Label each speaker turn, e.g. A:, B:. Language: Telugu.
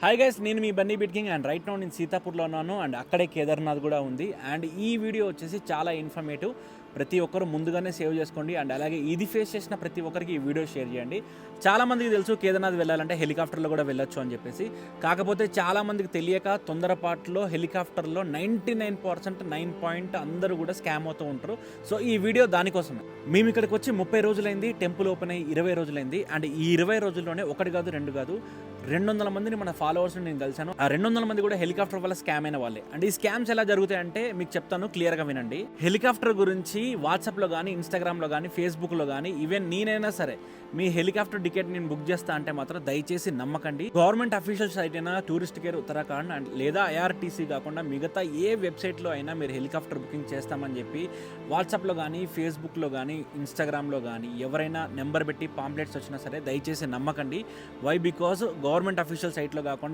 A: హాయ్ గైస్, నేను మీ Bunny bit king and right now నేను సీతాపూర్లో ఉన్నాను అండ్ అక్కడే కేదార్నాథ్ కూడా ఉంది. అండ్ ఈ వీడియో వచ్చేసి చాలా ఇన్ఫర్మేటివ్. ప్రతి ఒక్కరు ముందుగానే సేవ్ చేసుకోండి అండ్ అలాగే ఇది ఫేస్ చేసిన ప్రతి ఒక్కరికి ఈ వీడియో షేర్ చేయండి. చాలామందికి తెలుసు కేదార్నాథ్ వెళ్ళాలంటే హెలికాప్టర్లో కూడా వెళ్ళొచ్చు అని చెప్పేసి. కాకపోతే చాలామందికి తెలియక తొందరపాటులో హెలికాప్టర్లో 99% 9 పాయింట్ అందరూ కూడా స్కామ్ అవుతూ ఉంటారు. సో ఈ వీడియో దానికోసమే. మేము ఇక్కడికి వచ్చి 30 రోజులైంది, టెంపుల్ ఓపెన్ అయ్యి 20 రోజులైంది. అండ్ ఈ 20 రోజుల్లోనే ఒకటి కాదు రెండు కాదు 200 మందిని మన ఫాలోవర్స్ నేను కలిసాను. ఆ 200 మంది కూడా హెలికాప్టర్ వల్ల స్కామ్ అయిన వాళ్ళే. అండ్ ఈ స్కామ్స్ ఎలా జరుగుతాయి అంటే మీకు చెప్తాను, క్లియర్గా వినండి. హెలికాప్టర్ గురించి వాట్సాప్లో కానీ, ఇన్స్టాగ్రామ్లో కానీ, ఫేస్బుక్లో కానీ, ఈవెన్ నేనైనా సరే మీ హెలికాప్టర్ టికెట్ నేను బుక్ చేస్తా అంటే మాత్రం దయచేసి నమ్మకండి. గవర్నమెంట్ అఫీషియల్ సైట్ అయినా టూరిస్ట్ కేర్ ఉత్తరాఖండ్ అండ్ లేదా ఐఆర్టీసీ కాకుండా మిగతా ఏ వెబ్సైట్లో అయినా మీరు హెలికాప్టర్ బుకింగ్ చేస్తామని చెప్పి వాట్సాప్లో కానీ, ఫేస్బుక్లో కానీ, ఇన్స్టాగ్రామ్లో కానీ ఎవరైనా నెంబర్ పెట్టి పాంప్లెట్స్ వచ్చినా సరే దయచేసి నమ్మకండి. వై? బికాజ్ గవర్నమెంట్ అఫీషియల్ సైట్లో కాకుండా